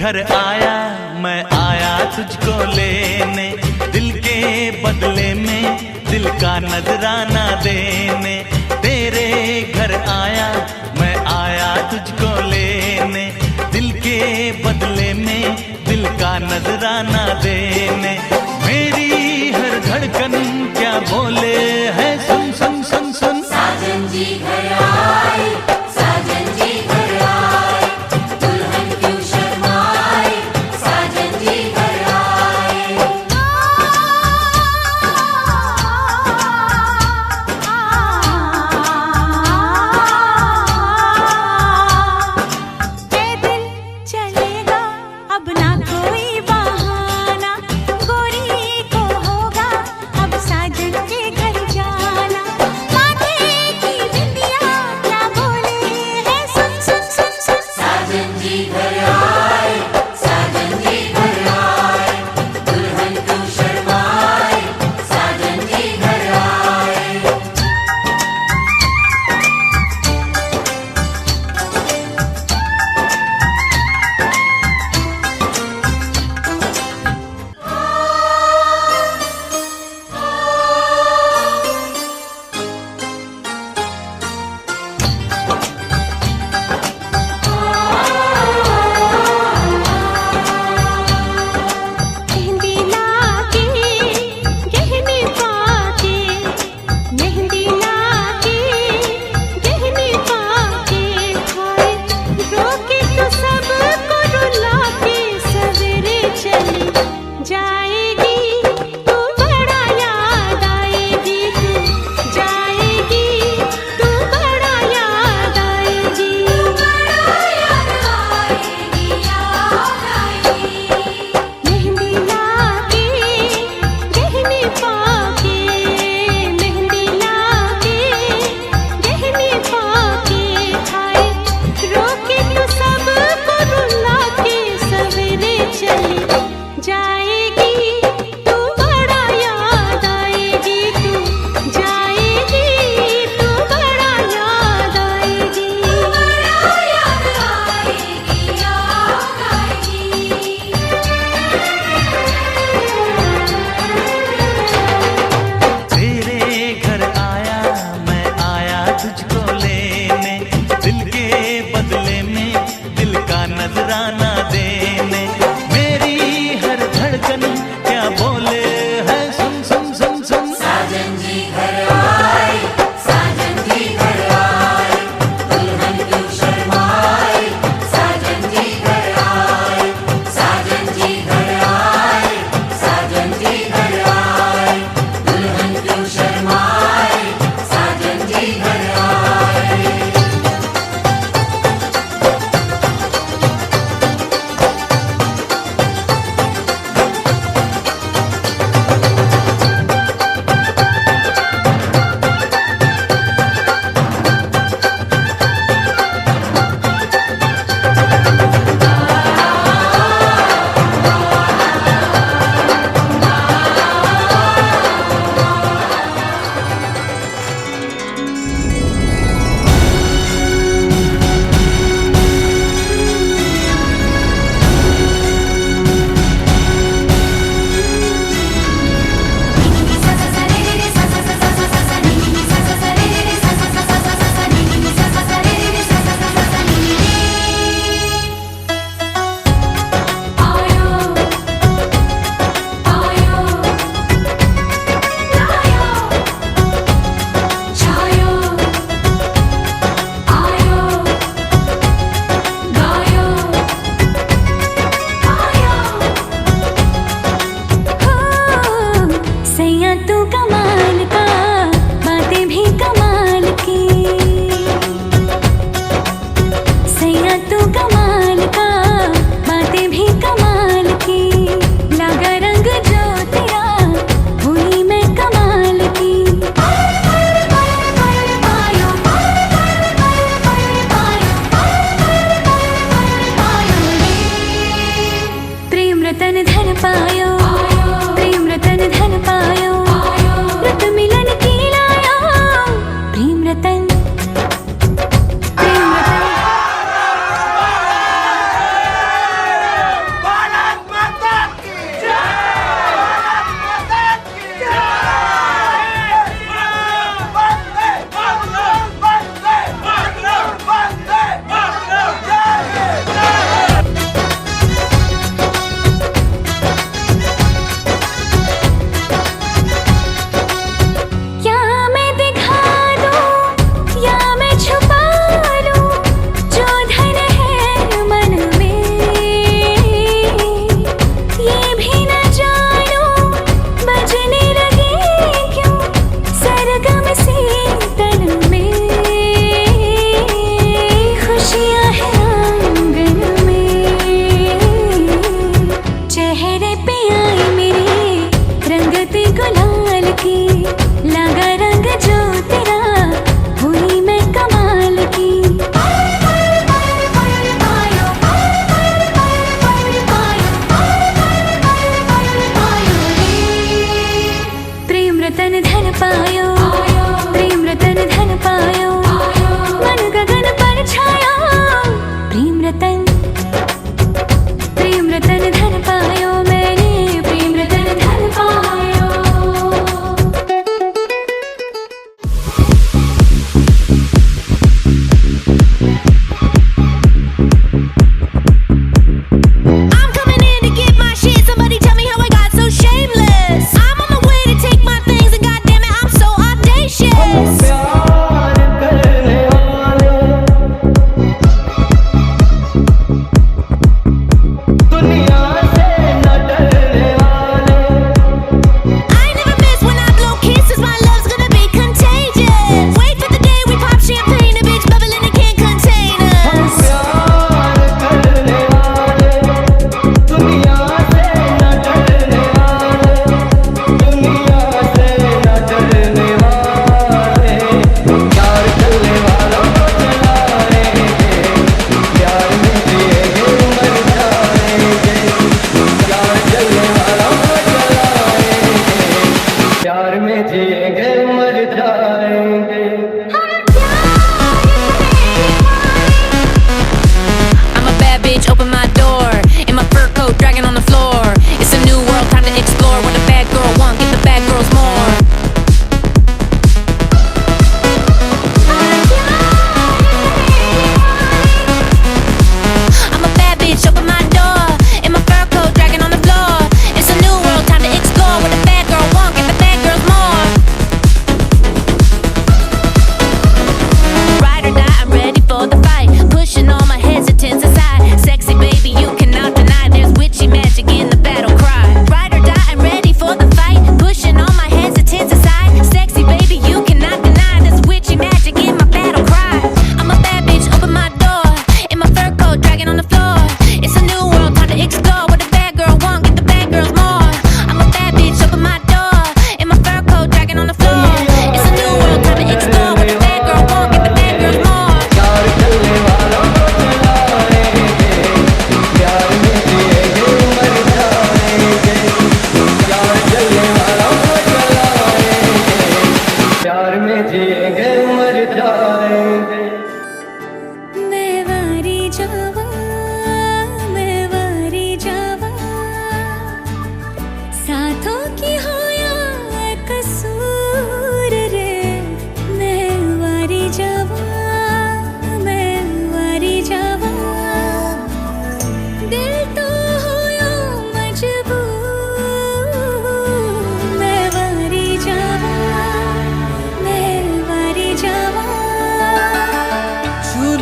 घर आया मैं आया तुझको लेने, दिल के बदले में दिल का नजराना देने। तेरे घर आया मैं आया तुझको लेने, दिल के बदले में दिल का नजराना देने। मेरी हर धड़कन क्या बोले है सुन सुन सुन सुन। साजन जी घर आए, साजन जी घर आए, दुल्हन क्यों शर्माए, साजन जी घर आए।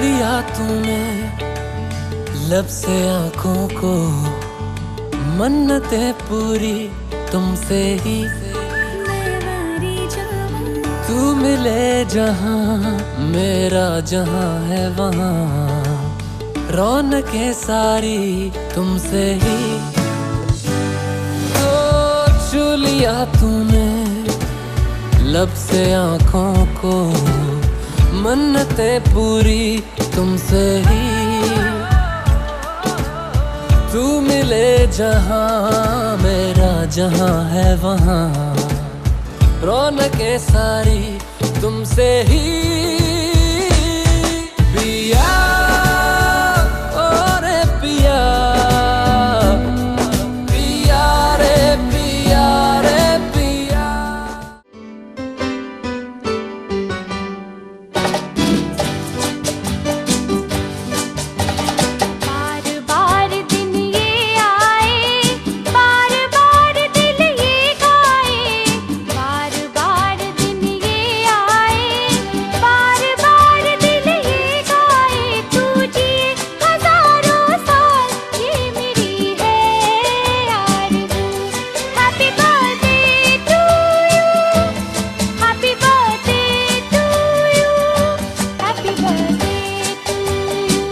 लिया तूने लब से आंखों को, मन्नतें पूरी तुमसे ही। तू मिले जहां मेरा जहां है वहां, रौनकें सारी तुमसे ही। तो छू लिया तूने लब से आंखों को, मन्नतें पूरी तुमसे ही। तू मिले जहां मेरा जहां है वहां, रौनकें सारी तुमसे ही। पिया ओ रे पिया, पिया रे पिया रे पिया। बार बार दिन ये आए, बार बार दिल ये गाए, बार बार दिन ये आए, बार बार दिल ये गाए। तू जिए हजारों साल, ये मेरी है आरज़ू। Happy birthday to you, happy birthday to you, happy birthday to you.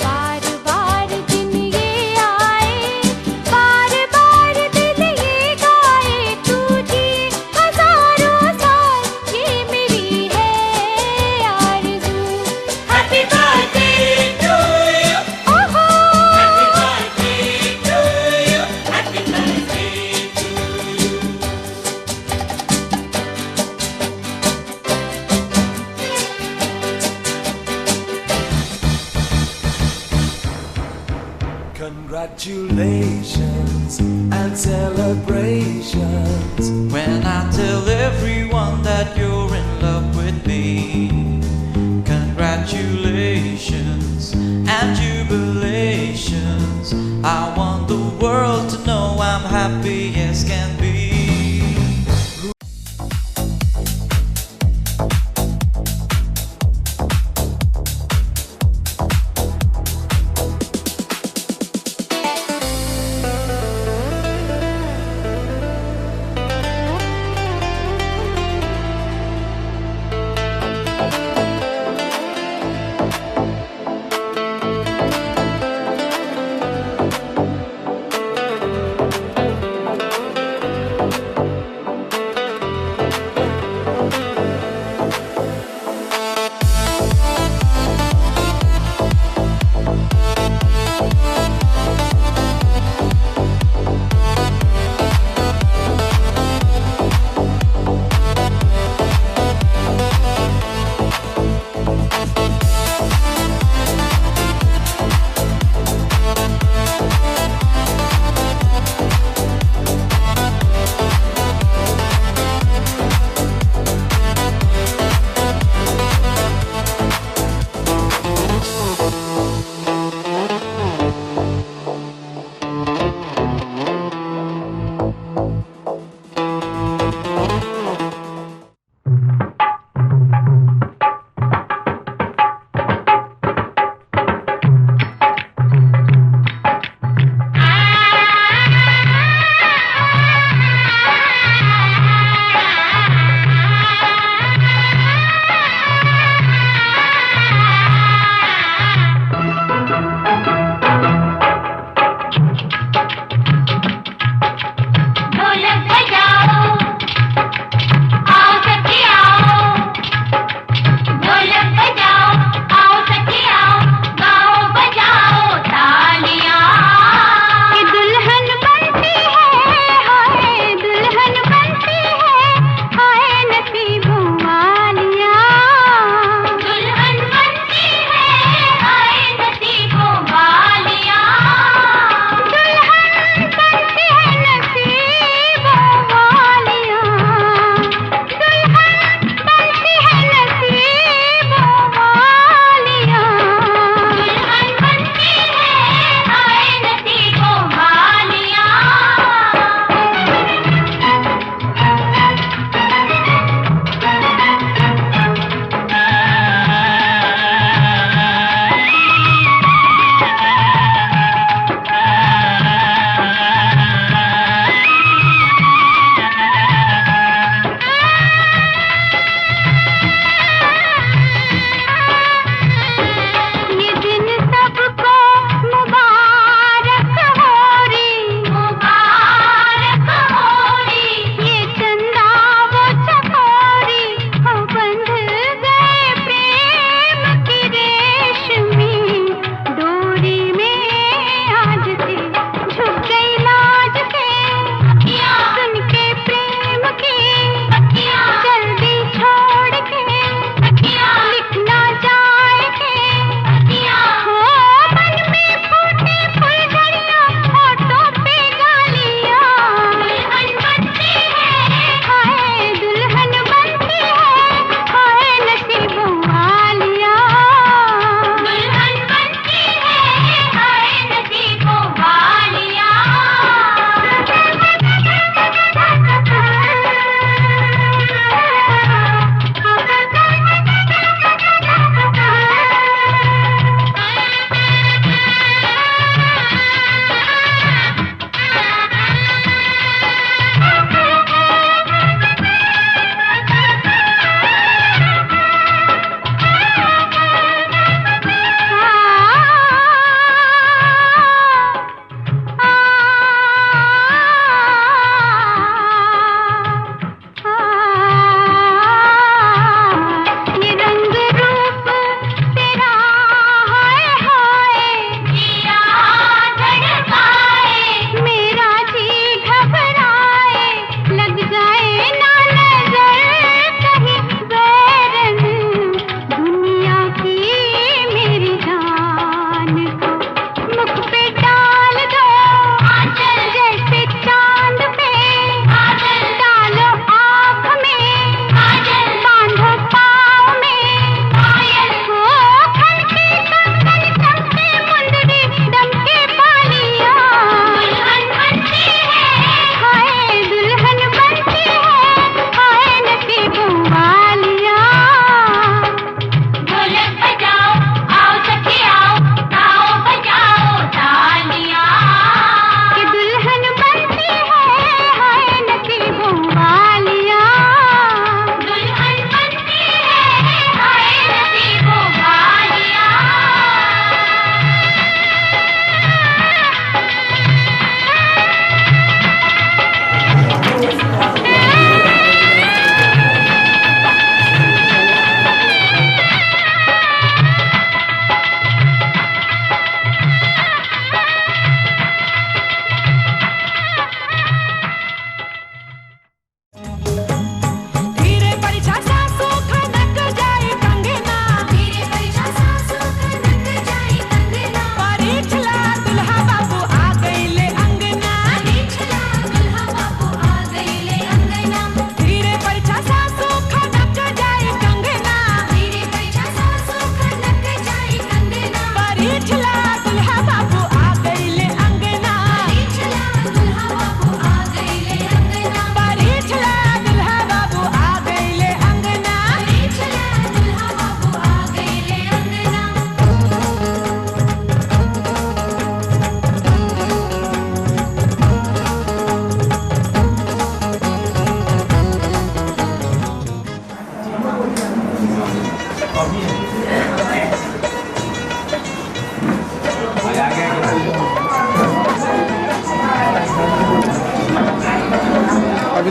बार बार दिन ये आए, बार बार दिल ये गाए। तू जिए हजारों साल, ये मेरी है आरज़ू। हैप्पी बर्थडे टू यू, ओहो happy birthday to you, happy birthday to you. Congratulations and celebrations When I tell everyone that you're in love with me, congratulations and jubilations. I want the world to know I'm happy as can be.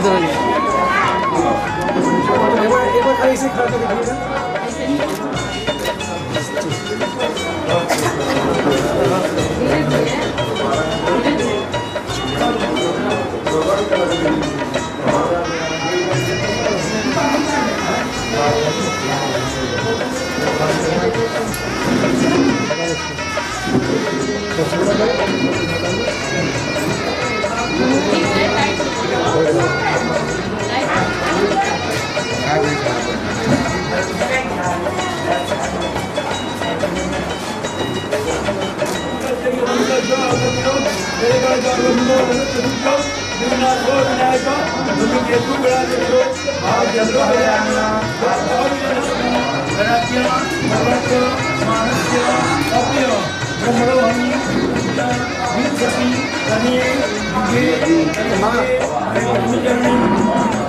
ভিতরে গিয়ে এবার খালি এসে খাওয়া দেখিয়ে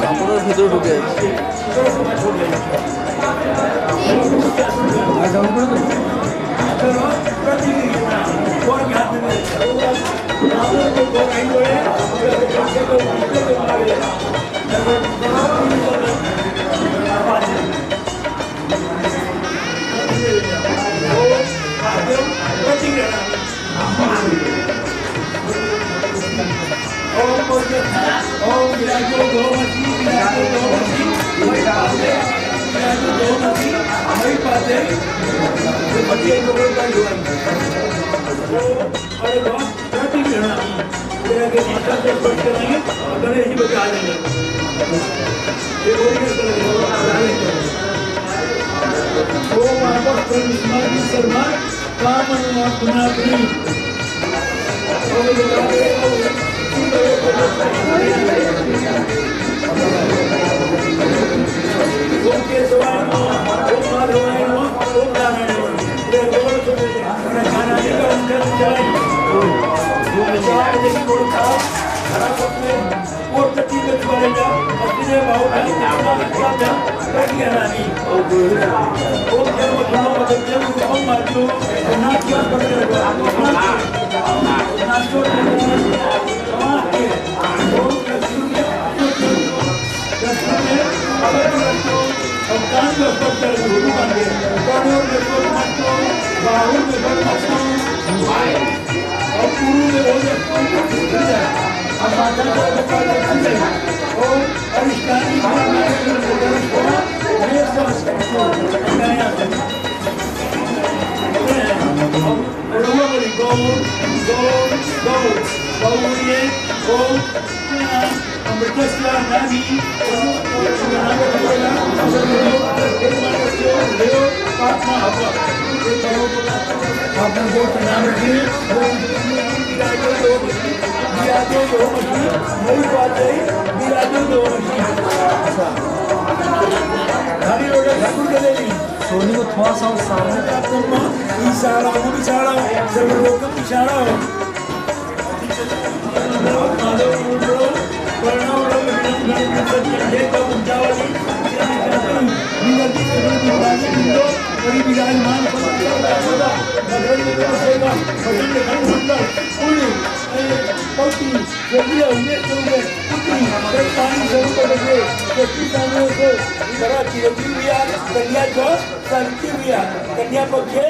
কাপড়ের ভিতরে ঢুকে सोनी को थोड़ा सा सामने कन्या पक्षे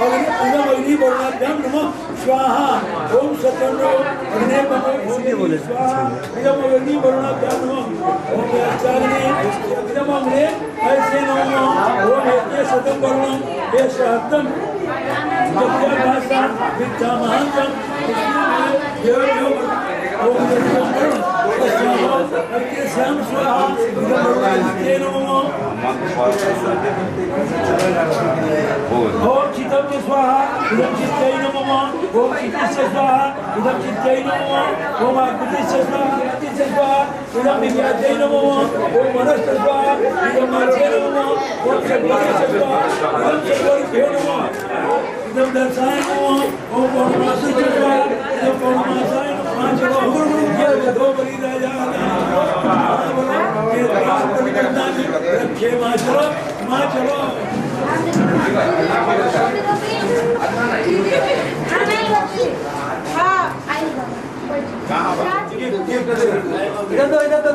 अग्नि वर्णाभ्याम नमः स्वाहा ओम सतन्नो अग्नि बोले स्वाहा इदम अग्नि वर्णाभ्याम नमः ओम याचाग्नि इदम अग्नि ऐसे नमः ओम यज्ञ सतम वर्णम ये सहतम जप्या भाषा विद्या महांतम ओम यज्ञ श्याम स्वाहा इदम ओम चित्तम स्वाहा इदम चित्तै नमः ओम चित्तस्य स्वाहा इदम चित्तै नमः ओम अग्निस्य स्वाहा अग्निस्य स्वाहा इदम विद्यायै नमः ओम मनस्य स्वाहा इदम मनसे नमः ओम शक्तिस्य स्वाहा इदम शक्तिभ्यो नमः इदम दर्शाय नमः ओम पौर्णमास्य स्वाहा इदम पौर्णमासाय नमः चलो ये दो बलि राजा ये रात करना रखे मां चलो इधर दो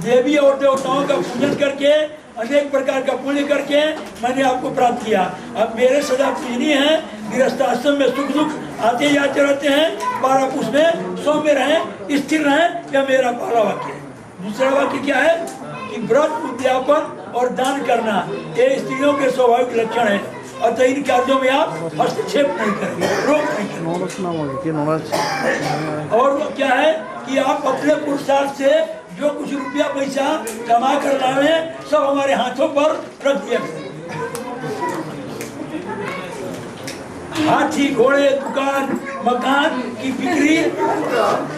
देवी और देवताओं का पूजन करके अनेक प्रकार का पुण्य करके मैंने आपको प्राप्त किया। अब मेरे सदा पूजनीय है, गृहस्थ आश्रम में सुख दुख आते जाते रहते हैं, बारह पुरुष में सौम्य रहें, स्थिर रहें, यह मेरा पहला वाक्य है। दूसरा वाक्य क्या है कि व्रत उद्यापन और दान करना ये स्त्रियों के स्वाभाविक लक्षण है, अतः इन कार्यों में आप हस्तक्षेप नहीं करेंगे, रोक नहीं करेंगे। और वो क्या है कि आप अपने पुरुषार्थ से जो कुछ रुपया पैसा कमा कर लाए सब हमारे हाथों पर रख दिया करें। हाथी घोड़े दुकान मकान की बिक्री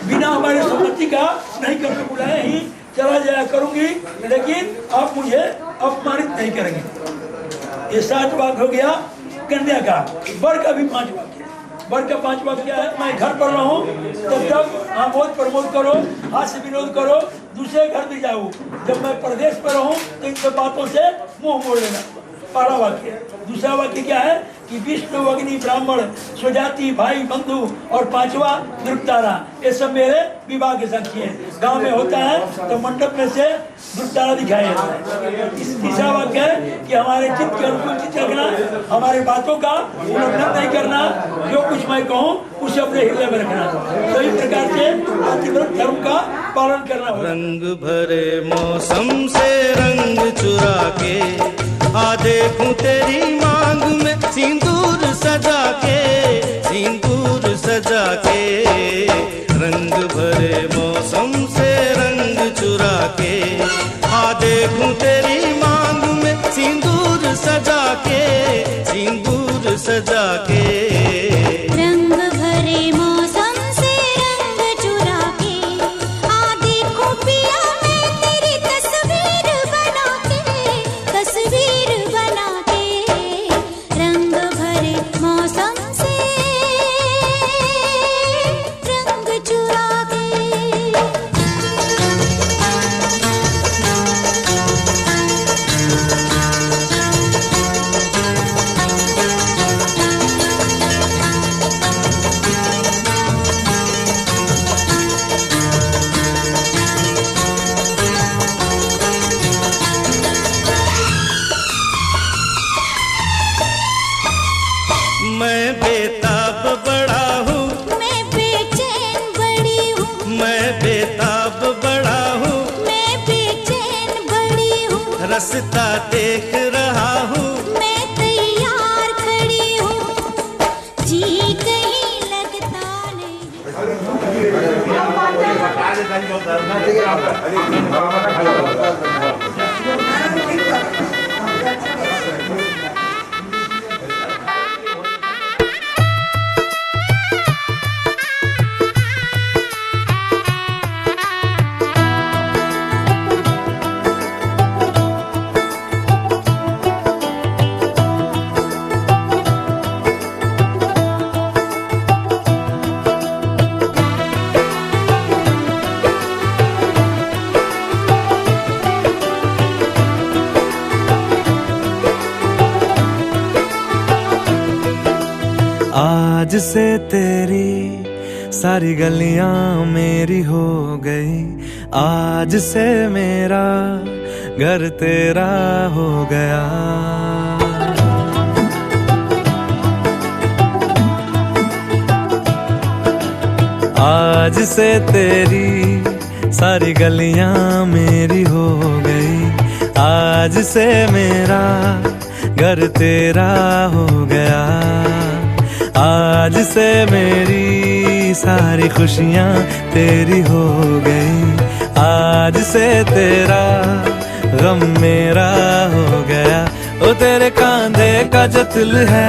बिना हमारे सम्मति का नहीं करके बुलाए ही चला जाया करूंगी, लेकिन आप मुझे अपमानित नहीं करेंगे। ये 7 वाक्य हो गया कन्या का। वर का भी 5 वाक्य। वर का 5 वाक्य क्या है? मैं घर पर रहूं तब तक आमोद प्रमोद करो, हास्य विनोद करो, दूसरे घर भी जाऊं। जब मैं प्रदेश पर रहूं तो इन सब बातों से मुंह मोड़ लेना। पहला वाक्य। दूसरा वाक्य क्या है कि विष्णु अग्नि ब्राह्मण स्वजाति भाई बंधु और 5वां ध्रुव तारा, ये सब मेरे विवाह के साक्षी हैं। गांव में होता है तो मंडप में से ध्रुव तारा दिखाया जाता है। तीसरा वाक्य है कि हमारे चित्त के अनुकूल चित्त रखना, हमारे बातों का उल्लंघन नहीं करना, जो कुछ मैं कहूँ उसे अपने हृदय में रखना। सभी प्रकार से पतिव्रत धर्म का पालन करना होगा। रंग भरे मौसम से रंग चुरा के आ देखूं तेरी मांग में सिंदूर सजा के, सिंदूर सजा के। रंग भरे मौसम से रंग चुरा के आ देखूं तेरी मांग में सिंदूर सजा के, सिंदूर सजा के। रंग भरे मौसम से रंग चुरा के आ देखो पिया मैं तेरी तस्वीर बना के, तस्वीर बना के। रंग भरे मौसम से रंग चुरा के। मैं बेताब बड़ा हूँ, मैं बेचैन बड़ी हूँ, मैं बेताब बड़ा हूँ, मैं बेचैन बड़ी हूँ। रास्ता देख रहा हूँ, मैं तैयार खड़ी हूँ, जी कहीं लगता नहीं। आज से तेरी सारी गलियां मेरी हो गई, आज से मेरा घर तेरा हो गया। आज से तेरी सारी गलियां मेरी हो गई, आज से मेरा घर तेरा हो गया। आज से मेरी सारी खुशियां तेरी हो गई, आज से तेरा गम मेरा हो गया। ओ तेरे कांधे का जो दिल है,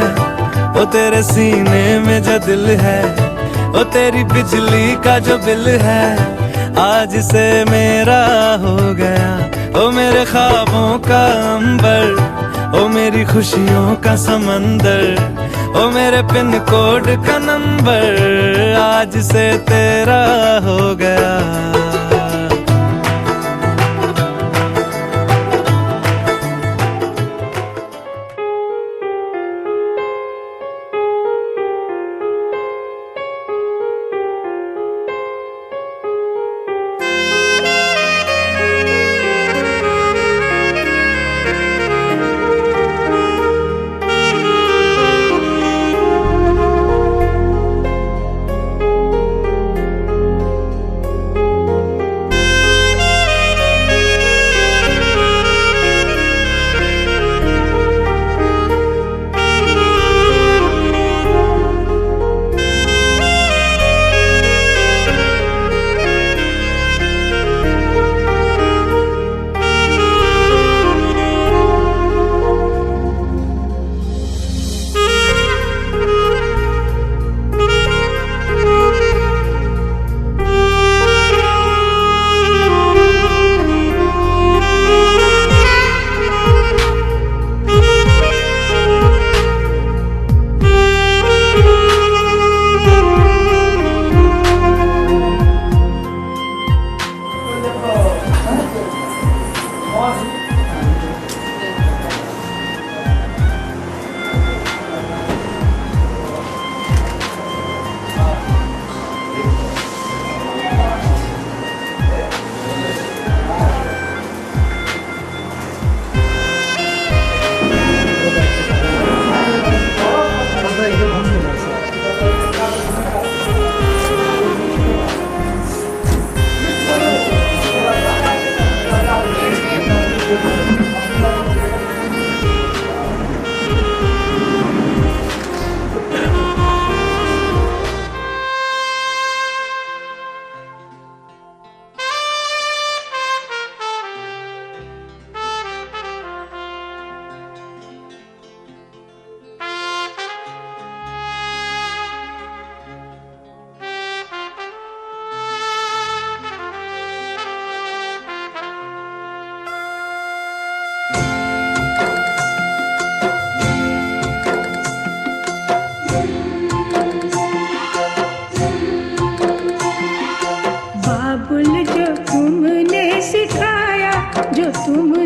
ओ तेरे सीने में जो दिल है, ओ तेरी बिजली का जो बिल है, आज से मेरा हो गया। ओ मेरे ख्वाबों का अंबर, ओ मेरी खुशियों का समंदर, ओ मेरे पिन कोड का नंबर, आज से तेरा हो गया।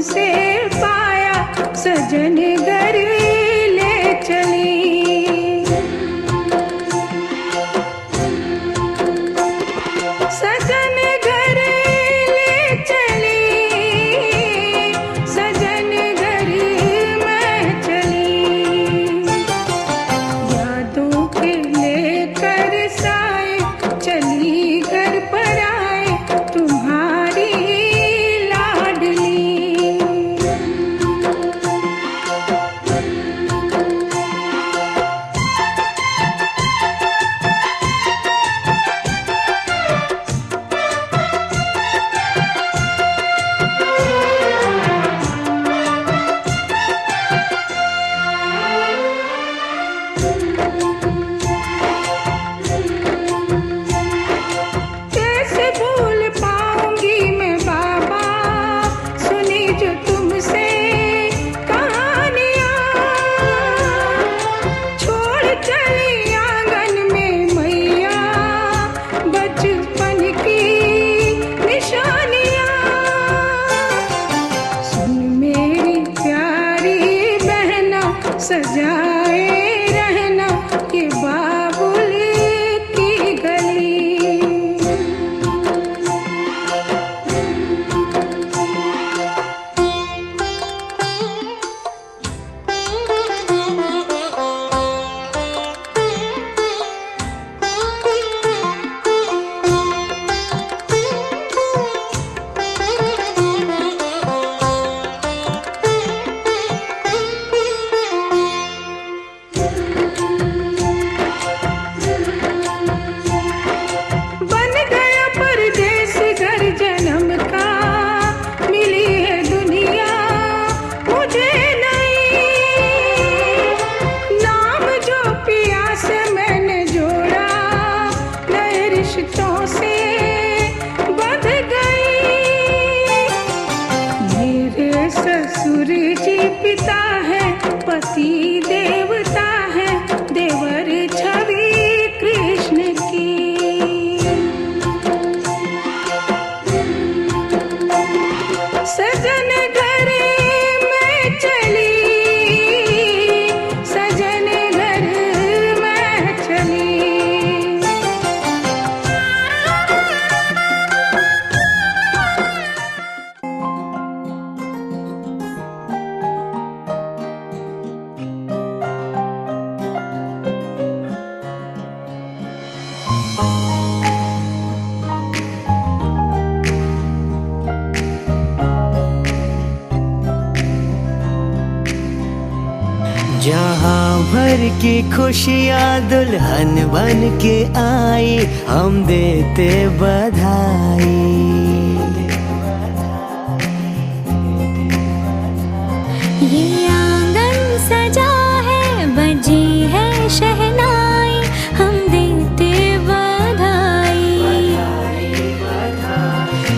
तुमसे पाया सजन घर ले चली। सजन घर ले चली, सजन घर मैं चली। यादों के लेकर साए चली घर पर आए तुम्हारी लाडली। कैसे भूल पाऊंगी मैं बाबा सुनी जो तुमसे कहानियां। छोड़ चली आंगन में मैया बचपन की निशानियां। सुन मेरी प्यारी बहना सजाए रहना ये बाबुल की गली। बन गया परदेस घर जन्म का, मिली है दुनिया मुझे नहीं। नाम जो पिया से मैंने जोड़ा नए रिश्तों से बंध गई। मेरे ससुर जी पिता है पति देवता है देवर छवि कृष्ण की। सजन घर मैं चली, सजन घर मैं चली। जहाँ भर की खुशियाँ दुल्हन बन के आई हम देते बधाई। ये आंगन सजा है बजी है शहनाई हम देते बधाई।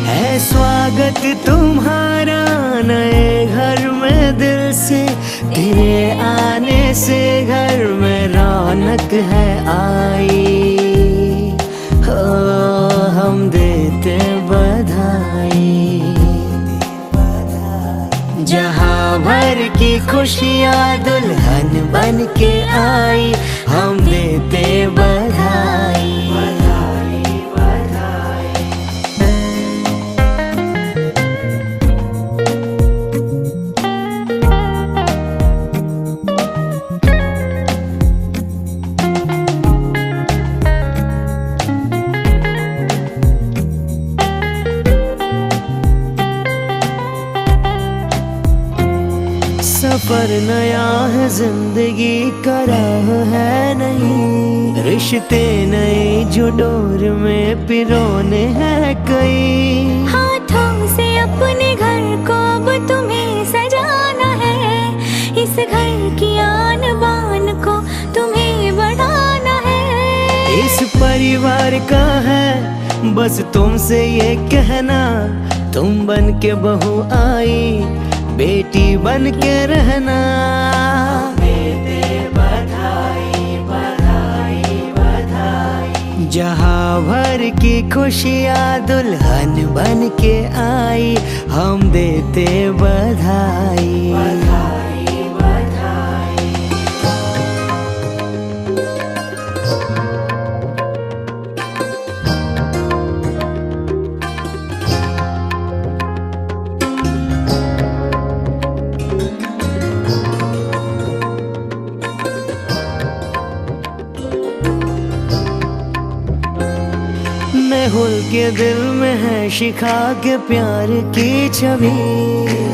है स्वागत तुम्हारा नए घर में दिल से, तेरे आने से घर में रौनक है आई। हो हम देते बधाई। जहाँ भर की खुशियाँ दुल्हन बन के आई हम देते बधाई। सफर नया है जिंदगी का राह है नहीं, रिश्ते नए जो डोर में पिरोने हैं कई। हाथों से अपने घर को अब तुम्हें सजाना है, इस घर की आन बान को तुम्हें बढ़ाना है। इस परिवार का है बस तुमसे ये कहना, तुम बन के बहू आई बेटी बन के रहना। जहाँ भर की खुशियाँ दुल्हन बन के आई, हम देते बधाई, बधाई, बधाई। मेहुल के दिल में है शिखा के प्यार की छवि,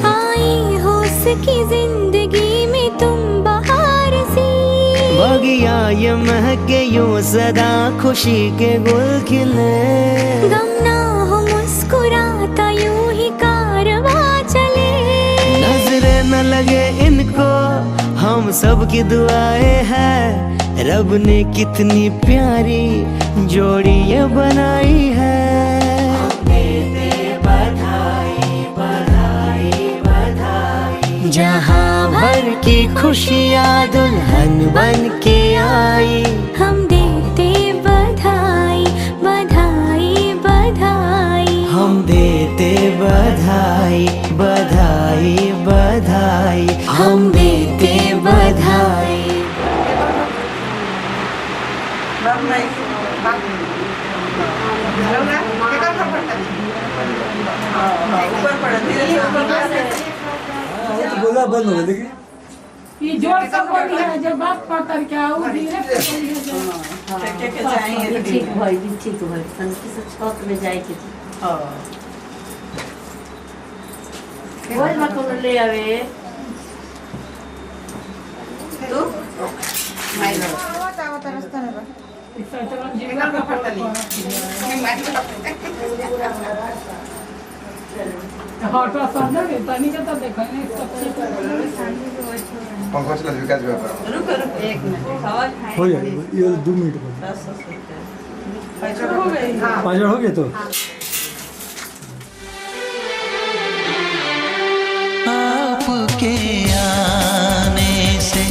आई हो उसकी जिंदगी में तुम बहार सी। बगिया ये महके यूं सदा खुशी के गुल खिले, गम ना हो मुस्कुराता यूं ही कारवां चले। नजरें न लगे इनको हम सब की दुआएं हैं, रब ने कितनी प्यारी जोड़ी ये बनाई है। हम देते बधाई, बधाई, बधाई। जहाँ भर की खुशियाँ दुल्हन बन के आई, हम देते बधाई, बधाई, बधाई। हम देते बधाई, बधाई, बधाई। हम देते बधाई। बोला बंद हो गया देखिए। ये जोर से बोली है जब बात पकड़ के आओ धीरे ठीक भाई ठीक भाई संस्कृत से छत में जाए के हां बोल मत को ले आवे तू माय लॉर्ड आवता रास्ता में बा इतना चलन जीवन का पड़तली हॉटा समझ में तनी के तो देखो ने पंखा चला विकास व्यापार रुक रुक एक मिनट आवाज हो जाएगा ये 2 मिनट में 10 सेकंड हो गई हां 5 हो गया तो आपके आने से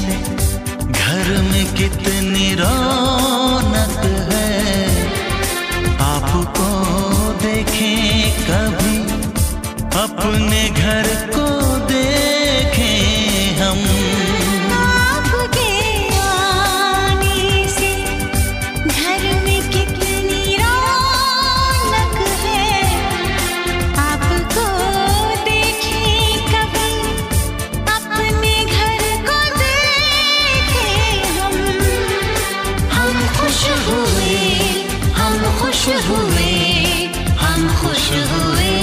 घर में कितनी रौनक है, आपको देखें कभी अपने घर को देखें हम। आपके आने से घर में कितनी रौनक है, आपको देखें कभी अपने घर को देखें हम। हम खुश हुए, हम खुश हुए, हम खुश हुए,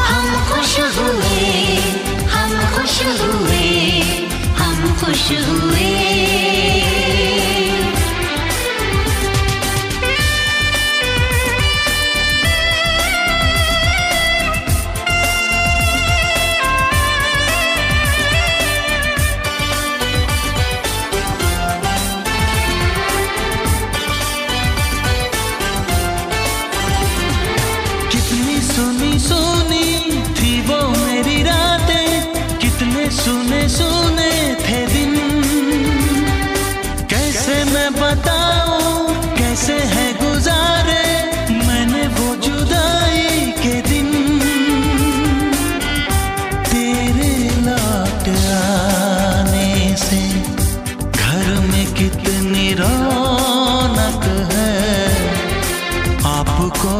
हम खुश हुए, हम खुश हुए, हम खुश हुए। कितनी सुनी सुनी थी वो मेरी रातें, कितने सुने सुने थे दिन। कैसे मैं बताऊं कैसे है गुजारे मैंने वो जुदाई के दिन। तेरे लौट आने से घर में कितनी रौनक है, आपको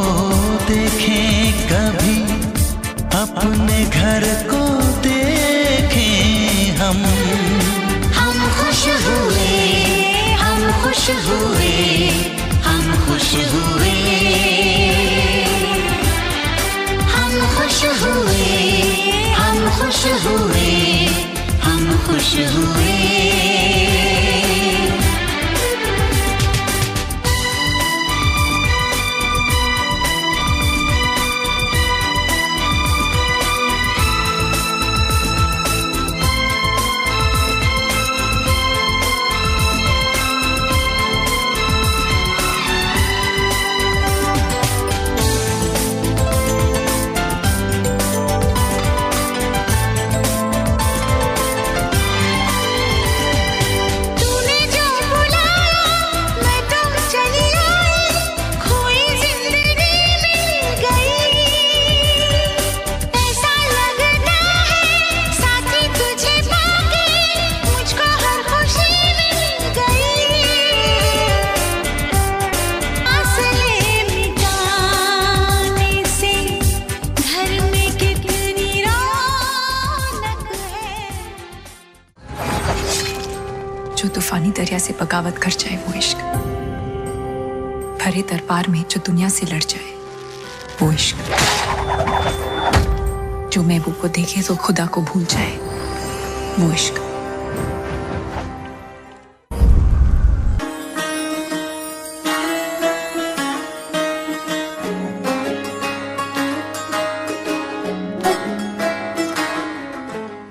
देखें कभी अपने घर को देखें हम। हम खुश हुए, हम खुश हुए, हम खुश हुए, हम खुश हुए, हम खुश हुए, हम खुश हुए। जो तूफानी दरिया से बगावत कर जाए वो इश्क, भरे दरबार में जो दुनिया से लड़ जाए वो इश्क, जो महबूब को देखे तो खुदा को भूल जाए वो इश्क।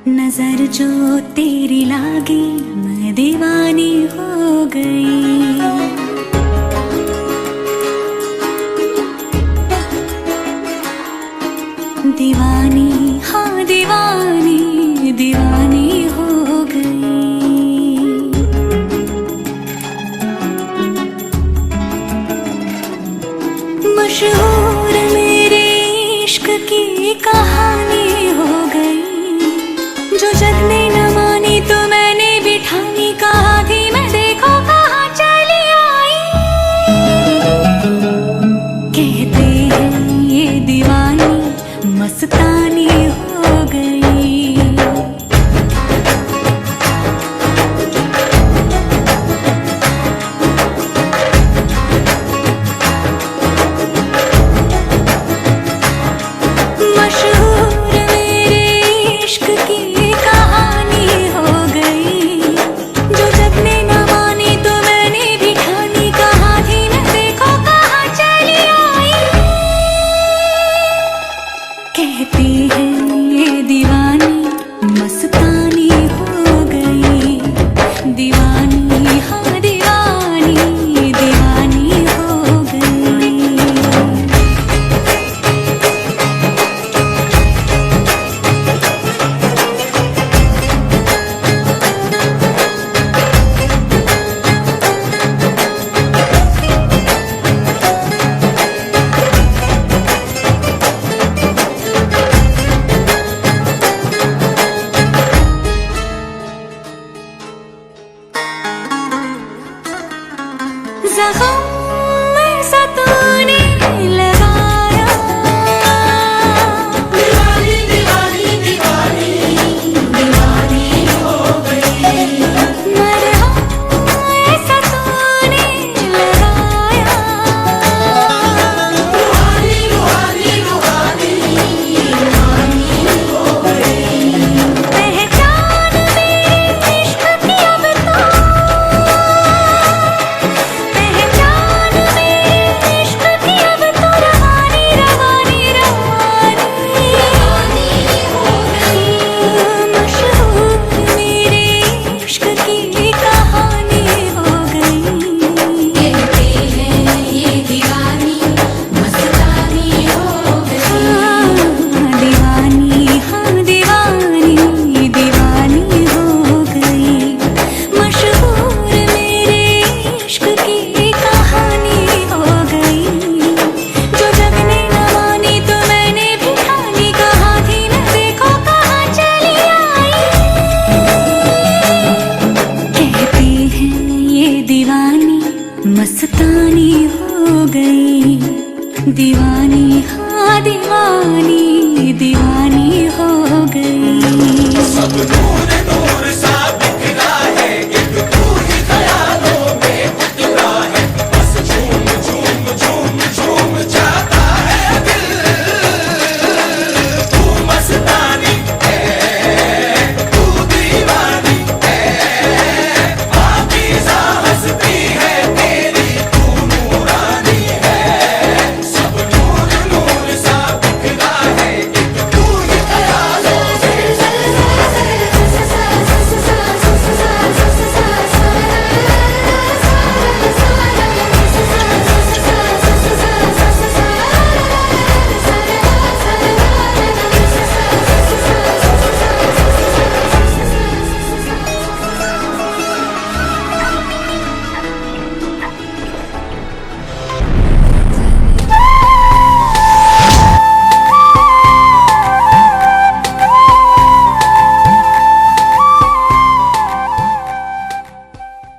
नजर जो तेरी लागी मैं दीवानी हो गई।